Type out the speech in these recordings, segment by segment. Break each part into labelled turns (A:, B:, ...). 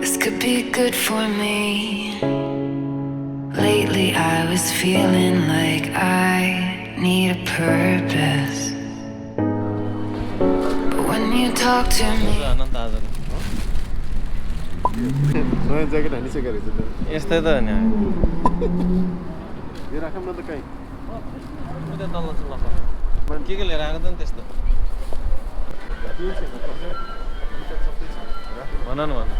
A: This could be good for me. Lately I was feeling like I need a purpose. But when you talk to me
B: नयाँ jacket हानिसकेको रहेछ त
C: यस्तै त हो नि
B: यो राखौँ न त कहीँ
C: उता तल चाहिँ के लिएर आएको त नि त्यस्तो भन न भन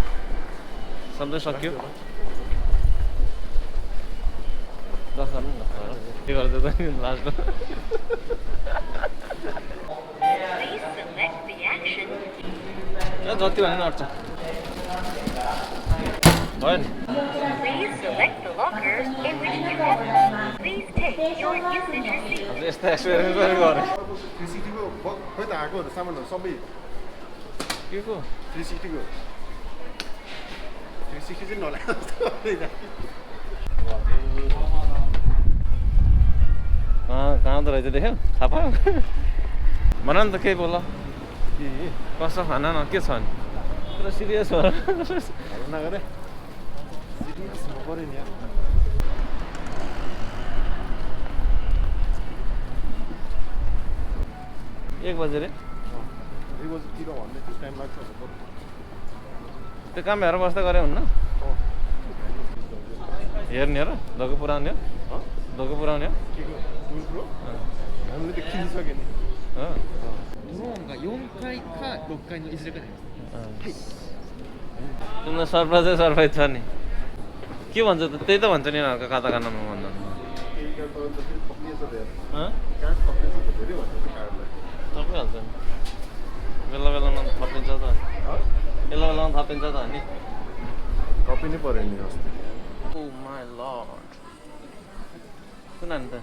C: सबै सक्यो दस गर्नु न के गर्छ त नि लास्टमा जति भने अट्छ भयो नि
D: Please select the locker in which you have. Please take your usage receipt.
C: यस्तो एक्सपिरियन्स पनि गरेँ
B: 360 को खोइ त आएकोहरू सामानहरू सबै
C: के को
B: 360 को 360 चाहिँ नल्याएको
C: कहाँ त रहेछ देख्यौ थाहा पायो भन नि त केही बोल कस्तो खाना न के छ नि पुरा सिरियस हो
B: नगरे सिरियस नगरे नि यार
C: एक बजे रे
B: एक बजीतिर भन्दै त्यो टाइम लाग्छ
C: त्यो काम हेरेर बस्दै गरे हुन्न हेर्ने र धोको पुऱ्याउने हो धोको पुऱ्याउने हो
B: हामीले त खिलिसक्यो नि
E: ドローンが4階か6階のいずれかで
C: तिम्रो सरप्राइजै सरप्राइज छ नि के भन्छ त त्यही त भन्छ नि यिनीहरूको खाता खानामा भन्दा थपिहाल्छ नि बेला बेलामा थपिन्छ त बेला बेलामा थपिन्छ त नि
B: कपिनै पऱ्यो नि अस्ति
C: ओ माई लर्ड कुन हाल्नु त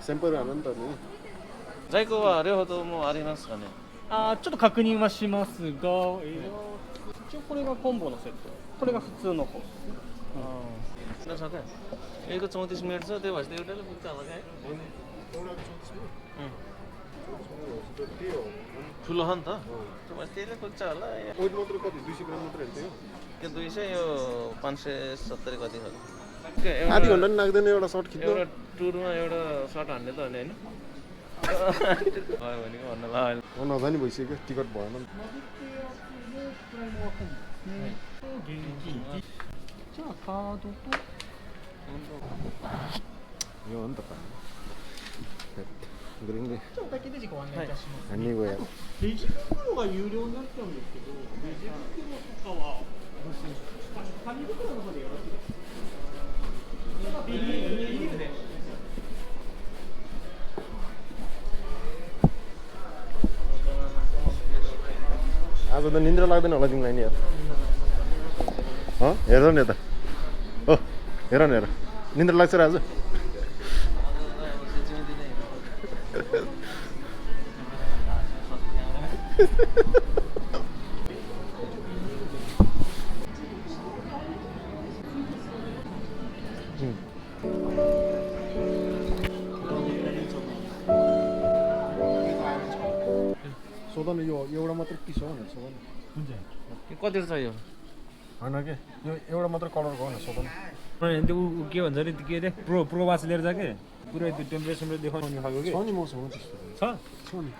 B: सेम्पल हाल्नु नि त नि
C: 在庫は両方ともありますかね
E: ちょっと確認はしますが、一応これがコンボのセット、これが普通の方。
C: यसको 34 मिनट छ त्यो भएपछि एउटाले पुग्छ होला क्या ठुलो हो नि त त्यो भएपछि त्यसले पुग्छ होला
B: वेट मात्र कति 200 ग्राम मात्र हेर्थ्यो
C: त्यो 200 यो 570 कति हो
B: आधी घन्टा नि लाग्दैन एउटा सर्ट खिच्नु
C: एउटा टुरमा एउटा सर्ट हान्ने त हो नि हैन भयो भने भन्न ल
B: म नजानी भइसक्यो टिकट भएन नि
E: じゃあカードと
B: यो हो नि त ग्रिङ दे
E: お会計レジご案内いたします。
B: हान्ने गयो
E: レジ袋が有料になっちゃうんですけど、レジ袋とかは紙袋の方でよろしいですか？ビニールで。
B: आज त निन्द्रा लाग्दैन होला तिमीलाई नि हेर न यता ओ हेर न हेर निन्द्रा लाग्छ र आज सोधा न यो एउटा मात्र पिस हो भनेर सोधा न
C: कति छ यो
B: होइन के यो एउटा मात्र कलर हो भनेर सोधा न
F: त्यो के भन्छ अरे के अरे प्रो वाच लिएर जा के पुरै त्यो टेम्परेचर देखाउने खालको के
B: छ नि मसँग त्यस्तो
F: छ नि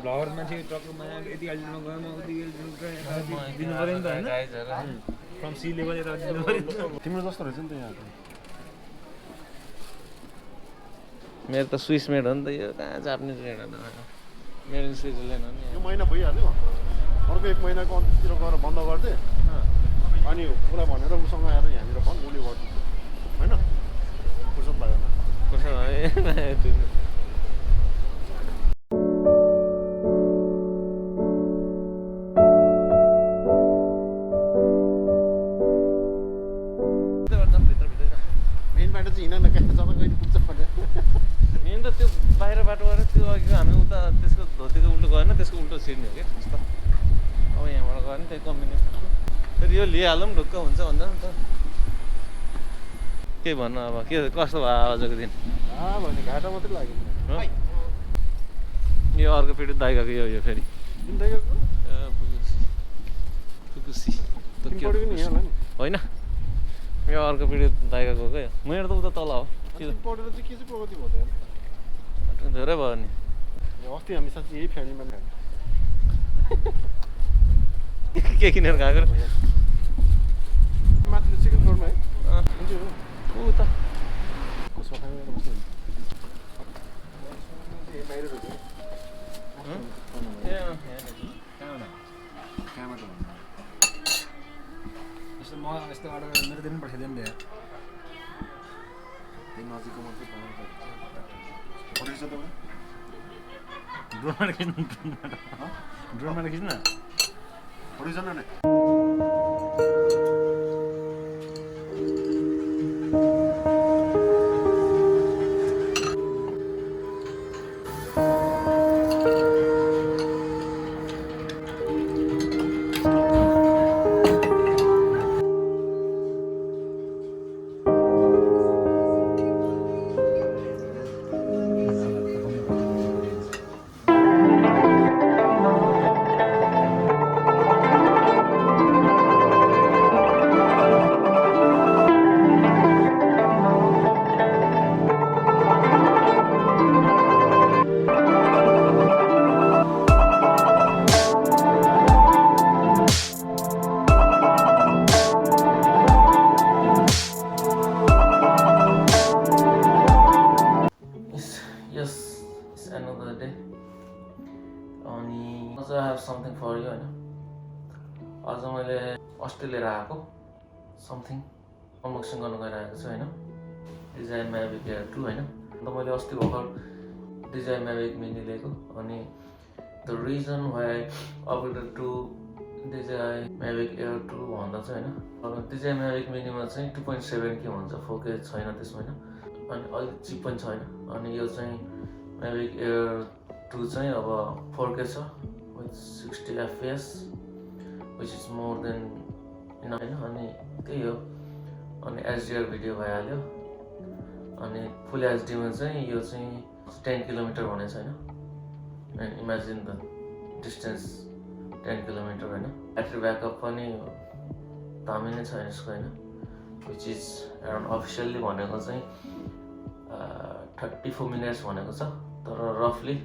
F: भ्लगर मान्छे ट्रकमा यति अल्टिमा गएमा उति दिनु पर्यो नि त हैन फ्रम सी लेभल यता दिनु पर्यो
B: तिम्रो जस्तो रहेछ नि त यहाँ
C: मेरो त स्विस मेड हो नि त यो कहाँ जापानिज मेड हो मेरो स्विजरल्यान्ड हो नि
B: यो महिना भइहाल्यो अर्को एक महिनाको अन्त्यतिर गएर बन्द गरिदिए अनि पुरा भनेर उसँग आएर यहाँनिर भन् उसले गरिदिन्छ होइन फुर्सद लागेन
C: कसो भयो
B: मेन बाटो चाहिँ हिँड न कहाँ जब कहिले पुग्छ भनेर
C: मेन त त्यो बाहिर बाटो गएर त्यो अघिको हामी उता त्यसको धोतीको उल्टो गएन त्यसको उल्टो छिर्ने हो क्या त्यस्तो अब यहाँबाट गयो नि त्यही कम्बिनेसन फेरि यो लिइहालौँ ढुक्क हुन्छ भन्दा नि त के भन्नु अब के कस्तो भयो आजको दिन
B: भने घाटा मात्रै लाग्यो
C: यो अर्को पिँढी दाइगाको यो फेरि
B: तिमी दाइगाको
C: फुकुसी
B: तिमीपट्टिको नि यहाँ होला नि
C: होइन यो अर्को पिँढी दाइका गएको क्या मेरो त उता तल हो
B: अनि पढेर चाहिँ के चाहिँ प्रगति भयो त यार
C: धेरै भयो नि
B: अस्ति हामी साँच्चै यही फ्यामिलीमा
C: के किनेर गएको र
B: माथि सेकेन्ड फ्लोरमा है हुन्छ
C: उता
B: सोफामा बस्नु बाहिर
F: कहाँबाट यस्तो म यस्तो अर्डर गरेर मेरो दिन पठाइदियो नि त्यहाँ
B: त्यही नजिकको मात्रै पाउँछ पठाइछ तपाईँ
F: ड्रोनबाट खिच्नु ड्रोनबाट खिच्न
B: पठाइछ न
C: समथिङ फर यु होइन आज मैले अस्ट्रेलिया आएको समथिङ अनबक्सिङ गर्न गइरहेको छु होइन डिजी म्याभिक एयर 2 होइन अन्त मैले अस्ति भर्खर डिजी म्याभिक मिनी लिएको अनि the reason why upgraded to DJI Mavic Air 2 भन्दा चाहिँ होइन डिजी म्याभिक मिनीमा चाहिँ 2.7 के हुन्छ 4K छैन त्यसमा होइन अनि अलिक चिप पनि छैन अनि यो चाहिँ म्याभिक एयर 2 चाहिँ अब 4K छ with 60 fps which is more than enough होइन अनि त्यही हो अनि HDR भिडियो भइहाल्यो अनि फुल एचडीमा चाहिँ यो चाहिँ 10 किलोमिटर भनेको छ होइन and imagine the distance 10 kilometre होइन ब्याट्री ब्याकअप पनि दामी नै छ यसको होइन विच इज अराउन्ड अफिसियल्ली भनेको चाहिँ 34 मिनट्स भनेको छ तर रफली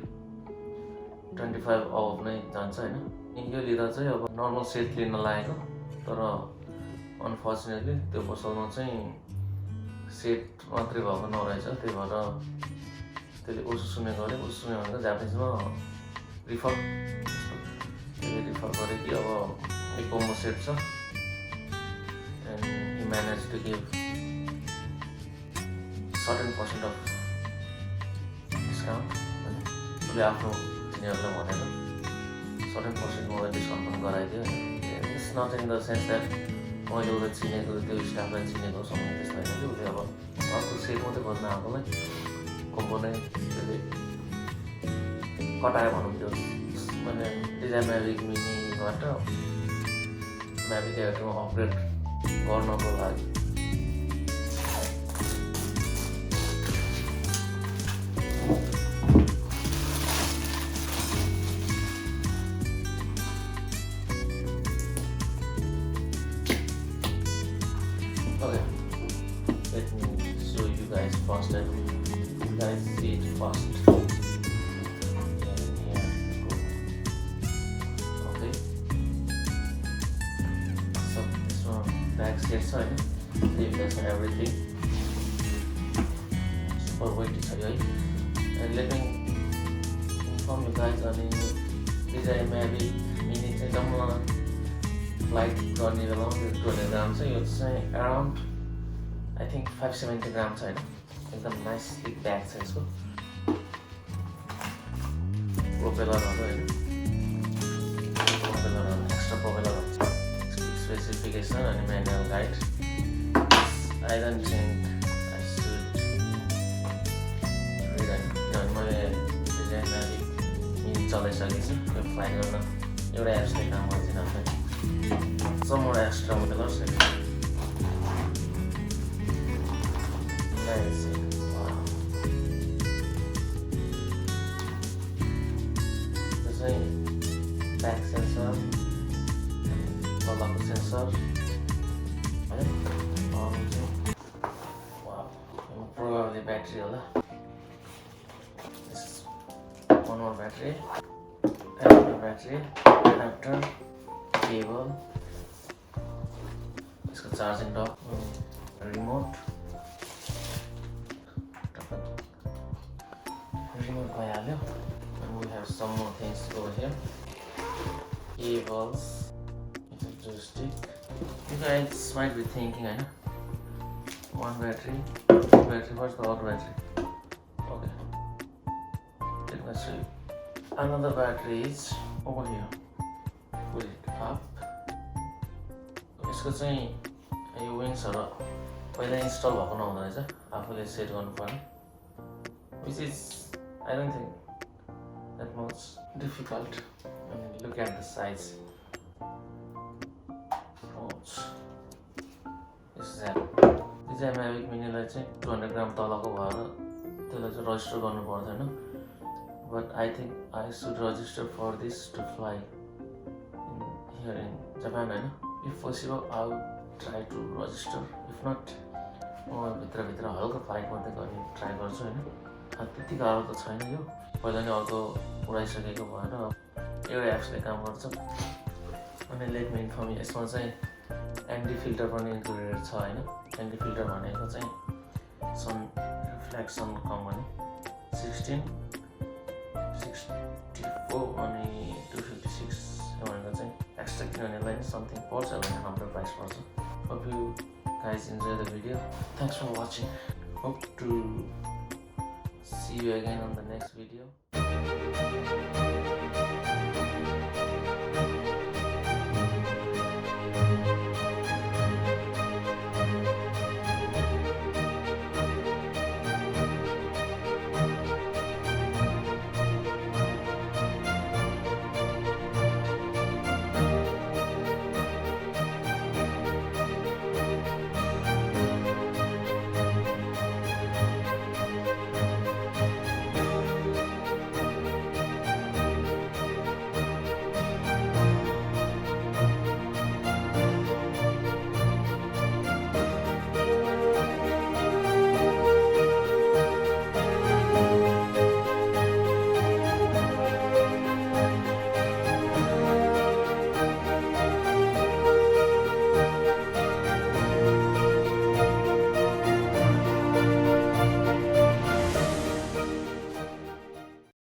C: 25 आवर नै जान्छ होइन यो लिँदा चाहिँ अब नर्मल सेट लिन लागेको तर अनफर्चुनेटली त्यो पसलमा चाहिँ सेट मात्रै भएको नरहेछ त्यही भएर त्यसले उसो सुने गऱ्यो उसो सुने भनेको जापानिजमा रिफर त्यसले रिफर गरेँ कि अब एक कोम्बो सेट छ and you manage to give certain percent of discount होइन उसले आफ्नो तिनीहरूलाई भनेर सर्टेन पर्सेन्ट मलाई डिस्काउन्ट पनि गराइदियो होइन it's not in the sense that मैले उसलाई चिनेको त्यो स्टाफलाई चिनेको समय त्यस्तो होइन कि उसले अब अर्को सेट मात्रै खोज्न आएकोलाई कोम्बो नै त्यसले कटायो भनौँ त्यो मैले डिजाइन म्याभिक मिनीबाट म्याभिक एयरमा अपग्रेड गर्नको लागि Okay, let me show you guys first and you guys see it first. And here we go. Okay. So this one back set side. You guys have everything. Super weighty side. And let me inform you guys on the design maybe mini flight गर्ने बेला 200 ग्राम छ यो चाहिँ around I think 570 ग्राम छ होइन एकदम nice slick bag छ यसको प्रोपेलरहरू होइन प्रोपेलरहरू एक्स्ट्रा प्रोपेलरहरू छ स्पेसिफिकेसन अनि manual guide I don't think I should read होइन किनभने मैले डिजाइन म्याभिक मिनी चलाइसकेको छु यो फ्लाइ गर्न एउटा एप्सले काम गर्दैन होइन some more extra propellers in it. Nice. Wow. This is back sensor, lock sensor, Probably battery होला. This is one more battery, another battery, adapter, cable, यसको charging dock, remote भइहाल्यो. And we have some more things over here. Cables, joystick. You guys might be thinking, I know. One battery, two battery. What's the other battery? Okay, let me show you. Another battery is over here. Put it up. यसको चाहिँ यो विङ्सहरु पहिला install भएको नहुँदो रहेछ, आफूले set गर्नुपर्ने. Which is, I don't think that much difficult. I mean, look at the size. This is it. Dji Mavic Mini लाई चाहिँ 200 ग्राम तलको भएर त्यसलाई चाहिँ रजिस्टर गर्नु पर्दैन. But I think I should register for this to fly here in Japan, हैन. If possible, I will try to register. If not, म भित्र हल्का फ्लाइट मात्रै गर्ने ट्राई गर्छु हैन. त्यति गाह्रो त छैन यो. पहिला नै अर्को उडाइसकेको भएर एउटा एप्सले काम गर्छ. अनि लेट मी इन्फर्म, यसमा चाहिँ एन्टी फिल्टर पनि इन्क्लुडेड छ हैन. एन्टी फिल्टर भनेको चाहिँ सन रिफ्लेक्सन कम भने 16, 64 अनि 256 भनेको चाहिँ एक्स्ट्रा किन्नेलाई नि समथिङ पर्छ भने हाम्रो प्राइस पर्छ. Hope you guys enjoy the video. Thanks for watching. Hope to see you again on the next video.